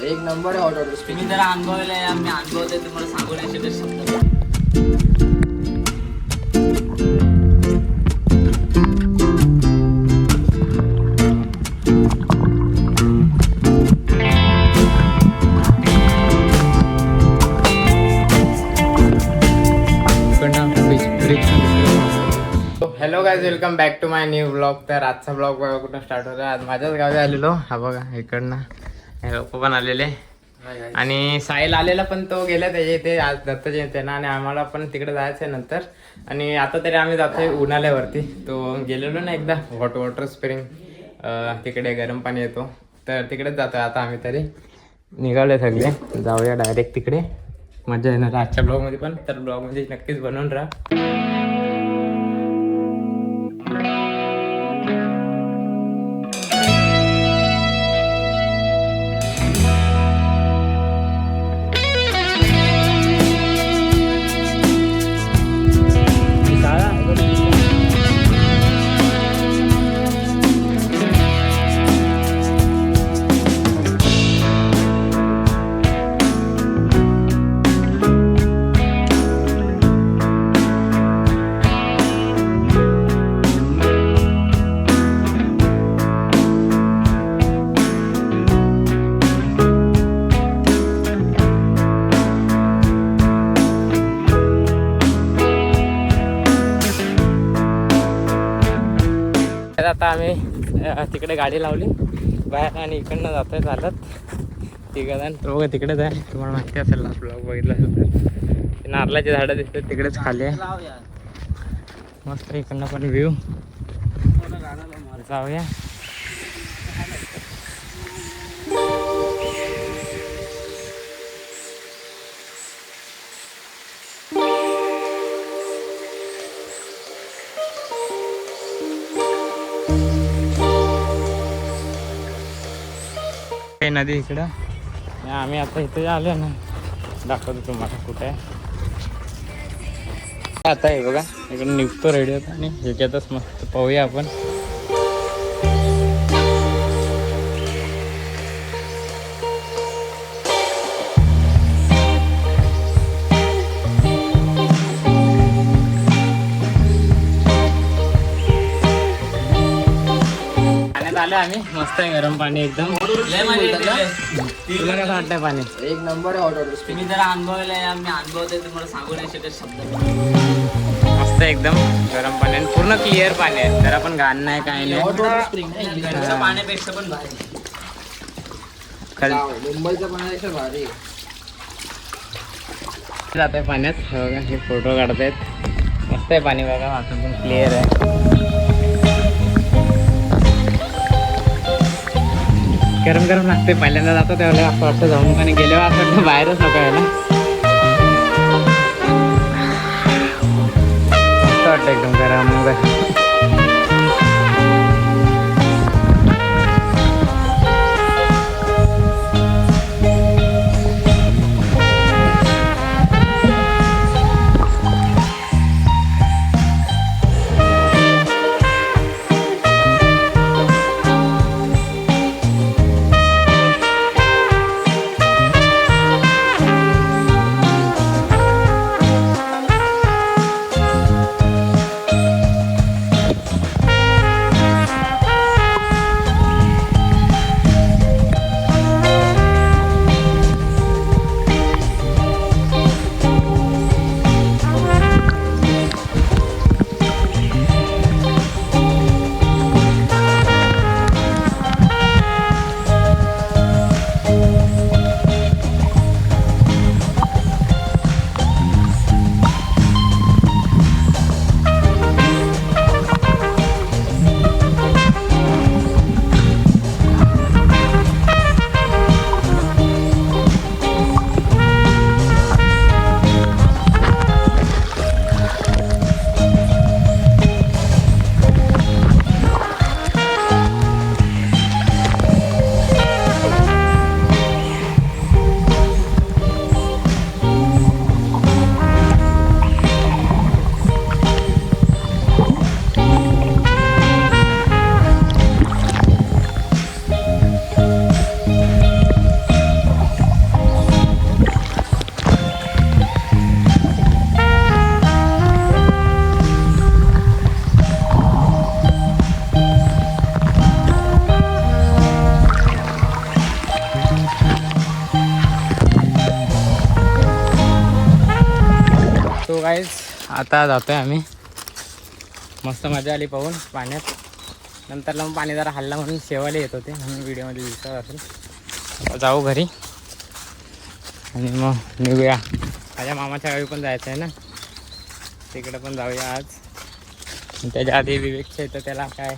एक नंबर आहे hot water तुम्ही स्प्रिंग. जरा अनुभवलंय, आम्ही अनुभवते, तुम्हाला सांगू नाही शकत शब्द. Hello guys, welcome back to my new blog. तर आजचा ब्लॉग बघा कुठं स्टार्ट होता. आज माझ्याच गावी आलेलो. हा बघा इकडनं हे लोक पण आलेले आणि साहिल आलेला, पण तो गेला त्याच्या इथे आज दत्त जयंती ना, आणि आम्हाला पण तिकडे जायचं आहे नंतर. आणि आता तरी आम्ही जातोय उन्हाळ्यावरती. तो गेलेलो ना एकदा हॉट वॉटर स्प्रिंग, तिकडे गरम पाणी येतो, तर तिकडेच जातोय आता आम्ही. तरी निघाले सगळे, जाऊया डायरेक्ट तिकडे. मजा येणार आजच्या ब्लॉगमध्ये पण, तर ब्लॉगमध्ये नक्कीच बनवून राहा. आता आम्ही तिकडे गाडी लावली बाहेर आणि इकडनं जातोय चालत तिकडं. बघा तिकडेच आहे, तुम्हाला माहिती असेल ना, ब्लॉग बघितला असेल तर. नारळाची झाडं दिसतात तिकडेच खाली आहे. मस्त इकडनं पण व्ह्यू. जाऊया. नदी इकडं. आम्ही आता इथे आलो ना, दाखवतो तुम्हाला कुठे आहे. आता आहे बघा, इकडे निघतो रेडी होता आणि ह्याच्यातच मस्त पाहूया आपण. आलो आम्ही, मस्त आहे गरम पाणी एकदम. तुला कसं वाटतंय पाणी? एक नंबर आहे हॉट वॉटर स्प्रिंग. तुम्ही जरा अनुभवलंय, आम्ही अनुभवते, तुम्हाला सांगू नाही शकत शब्द. मस्त एकदम गरम पाणी आणि पूर्ण क्लिअर पाणी आहे, जरा पण घाण नाही काय नाही. हॉट वॉटर स्प्रिंग घरच्या पाण्यापेक्षा पण भारी. मुंबईचं पाण्यापेक्षा भारी आहे. जात आहे पाण्यात. बघा हे फोटो काढतायत. मस्त आहे पाणी बघा, वाटून पण क्लिअर आहे. गरम गरम लागते. पहिल्यांदा जातो तेव्हा असं वाटतं जाऊन, आणि गेल्यावर असं वाटतं बाहेरच नको यायला. मस्त वाटतं एकदम गरम. गाईज आता जातोय आम्ही. मस्त मजा आली पाहून पाण्यात. नंतरला मग पाणी जरा हल्ला म्हणून शेवाले येत होते म्हणून व्हिडिओमध्ये दिसत असेल. जाऊ घरी आणि मग निघूया. माझ्या मामाच्या गावी पण जायचं आहे ना, तिकडे पण जाऊया आज. त्याच्या आधी विवेकच्या इथं त्याला काय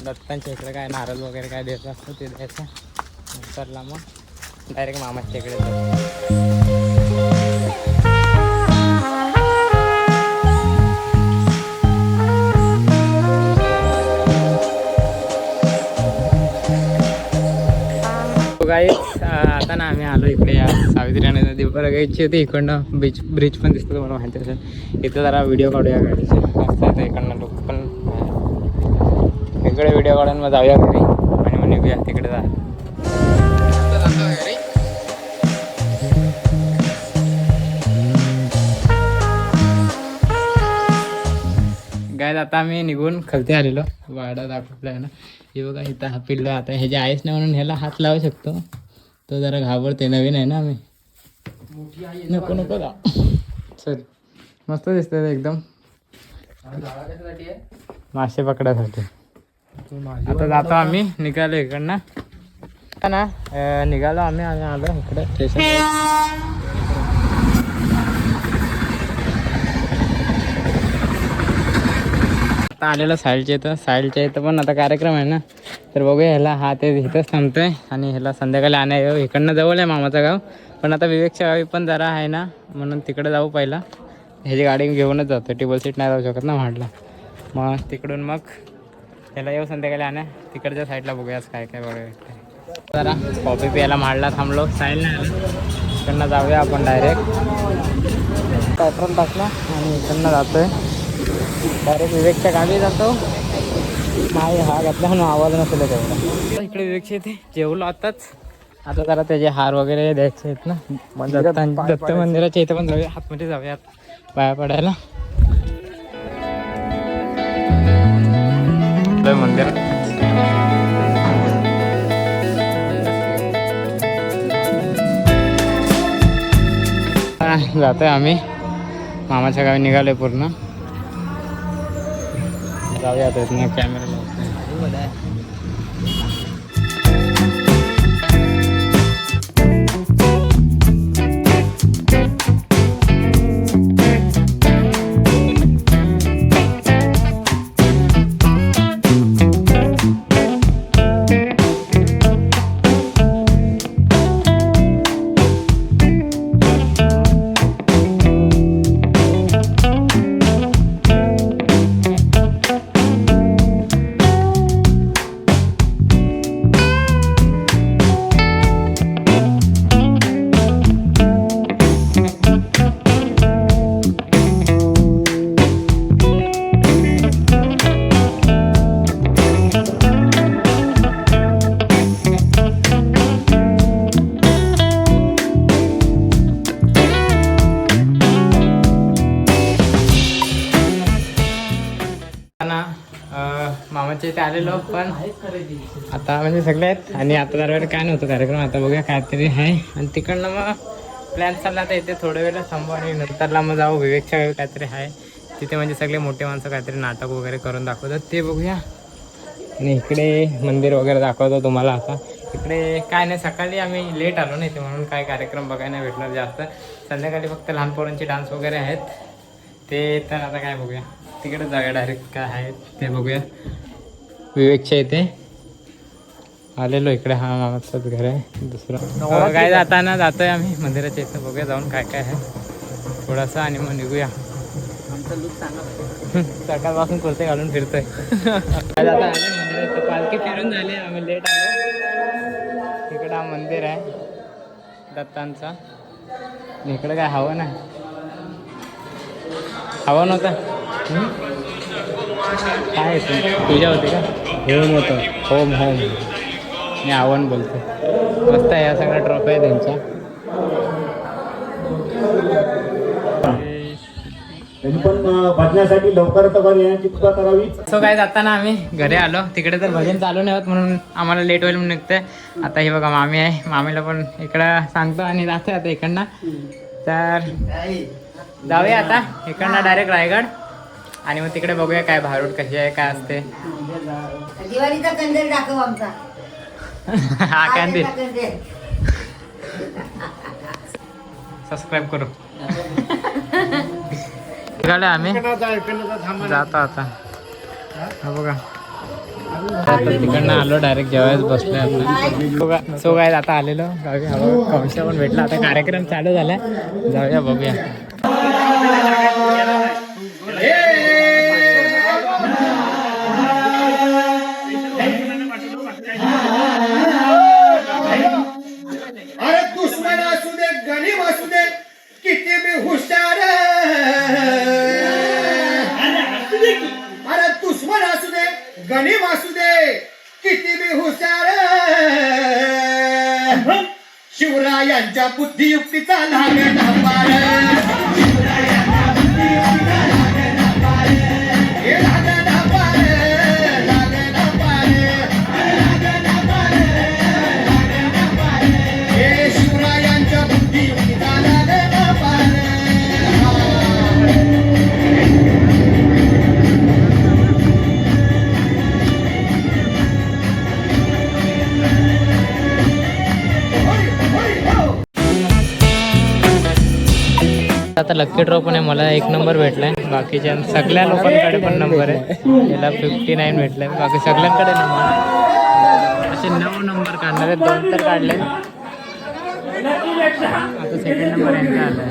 दत्तांच्या इकडे काय नारळ वगैरे काय द्यायचं असतं ते द्यायचं. नंतरला मग डायरेक्ट मामाच्या इकडे जाऊ. गाई आता ना आम्ही आलो इकडे या सावित्री नदी बघायची होती. इकडनं ब्रिज पण दिसतो तुम्हाला माहिती असेल. इथं जरा व्हिडिओ काढूया गाडीचे. मस्त येतं इकडनं लोक पण. इकडे व्हिडिओ काढून मग जाऊया घरी आणि मग निघूया तिकडे जा. गाय आता आम्ही निघून खालती आलेलो. वाडा दाखवला आहे ना, हे बघा इथं हा पिल्लो. आता हे जे आहेच नाही म्हणून ह्याला हात लावू शकतो. तो जरा घाबरते, नवीन आहे ना आम्ही. नको नको जा सर. मस्त दिसतंय एकदम. मासे पकडायसाठी. आता जातो आम्ही, निघालो इकडनं ना. निघालो आम्ही आणि आलो इकडे स्टेशन. आता आलेलं साईलच्या इथं पण आता कार्यक्रम आहे ना, तर बघूया. ह्याला हा ते इथंच थांबतोय आणि ह्याला संध्याकाळी आणाय. इकडनं जवळ आहे मामाचं गाव, पण आता विवेकच्या गावी पण जरा आहे ना, म्हणून तिकडे जाऊ पहिला. ह्याची गाडी घेऊनच जातो, टेबल सीट नाही जाऊ शकत ना म्हटलं. मग तिकडून मग ह्याला येऊ संध्याकाळी आणा. तिकडच्या साईडला बघूयाच काय काय बघूया. जरा कॉफी प्यायला माडला थांबलो. साईल नाही आला, इकडनं जाऊया आपण डायरेक्ट. पेट्रोल टाकला आणि इकडनं जातोय डायरेक्ट विवेकच्या गावी जातो. माय हा घातला म्हणून आवाज नसेल तेवढा. इकडे विवेकच्या इथे जेवलो आताच. आता जरा त्याचे हार वगैरे द्यायचे आहेत ना, दत्त मंदिराच्या इथे पण जाऊया. आतमध्ये जाऊयात पाया पडायला. मंदिर जातोय आम्ही. मामाच्या गावी निघालोय पूर्ण. जाऊया आता इथनं. कॅमेरा मामाच्या इथे आलेलो. पण आता म्हणजे सगळे आहेत आणि आता दरवेळेला काय नव्हतं कार्यक्रम. आता बघूया काहीतरी आहे. आणि तिकडनं मग प्लॅन चालला आता इथे थोड्या वेळेला थांबू आणि नंतरला मग जाऊ विवेकच्या गावी. काहीतरी आहे तिथे, म्हणजे सगळे मोठे माणसं काहीतरी नाटक वगैरे करून दाखवतात, ते बघूया. आणि इकडे मंदिर वगैरे दाखवतो तुम्हाला. आता इकडे काय नाही, सकाळी आम्ही लेट आलो नाही ते म्हणून काय कार्यक्रम बघायला भेटणार जास्त. संध्याकाळी फक्त लहान पोरांचे डान्स वगैरे आहेत ते. तर आता काय बघूया, तिकडे जाऊया डायरेक्ट. काय आहेत ते बघूया. विवेकच्या इथे आलेलो. इकडे हा मामाचंच घर आहे दुसरं. काय जाताना जातोय आम्ही मंदिराच्या इथं. बघूया जाऊन काय काय आहे थोडासा आणि मग निघूया. आमचा लुक सांगा. सकाळपासून कुर्ते घालून फिरतोय. काय जाता आले मंदिरात. पालखी फिरून झाली, आम्ही लेट आलो. इकडं हा मंदिर आहे दत्तांचा. इकडं काय हवं ना, हवं नव्हतं. काय तुझ्या होती का? होम होतं. होम होम मी आव्हान बोलतो. मस्त आहे. या सगळ्या ट्रॉफी आहे त्यांच्या. पण भजनासाठी लवकरात लवकर येण्याची कृपा करावी. सो काय जाताना आम्ही घरी आलो. तिकडे तर भजन चालू नाही होत म्हणून आम्हाला लेट होईल म्हणून निघतंय. आता ही बघा मामी आहे. मामीला पण इकडं सांगतो आणि जातोय आता इकडनं. तर जाऊया आता इकडनं डायरेक्ट रायगड आणि मग तिकडे बघूया काय भारूड कशी आहे काय असते. दिवाळीचा कंदील दाखव आमचा. हा कॅन्डी कंदील. सबस्क्राईब करू. निघाले आम्ही जातो आता. हा बघा आता तिकडनं आलो डायरेक्ट जेवायच बसलोय आता. सो काय आता आलेलो गावी. हा बघा कौशा पण भेटला. आता कार्यक्रम चालू झाला जाऊया बघूया. अरे दुश्मन असू दे गरीब असू दे किती बी हुशार. अरे दुश्मन असू दे गरीब असू दे किती बी हुशार. शिवरायांच्या बुद्धियुक्तीचा लागला पार. हे लागला पार, लागला पार. हे शिवरायांच्या बुद्धियुक्तीचा लागला पार. आता लक्की ड्रॉ पण आहे. मला 1 नंबर भेटलाय. बाकीच्या सगळ्या लोकांकडे पण नंबर आहे. याला 59 भेटलाय. बाकी सगळ्यांकडे नंबर. असे 9 नंबर काढणार आहेत. 2 तर काढले. आता सेकंड नंबर यांचा आलाय.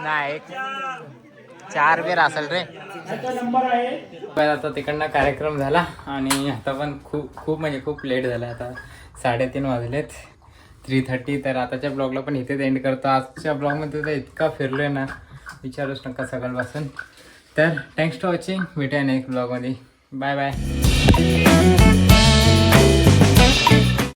नाही 4 बेर असेल रे. आता तिकडनं कार्यक्रम झाला आणि आता पण खूप म्हणजे खूप लेट झाला. आता 3:30 वाजलेत. 3:30. तर आताच्या ब्लॉगला पण इथेच एंड करतो. आजच्या ब्लॉगमध्ये तर इतका फिरलोय ना विचारूच नका सकाळपासून. तर थँक्स फॉर वॉचिंग. भेटूया नेक्स्ट ब्लॉगमध्ये. Bye bye.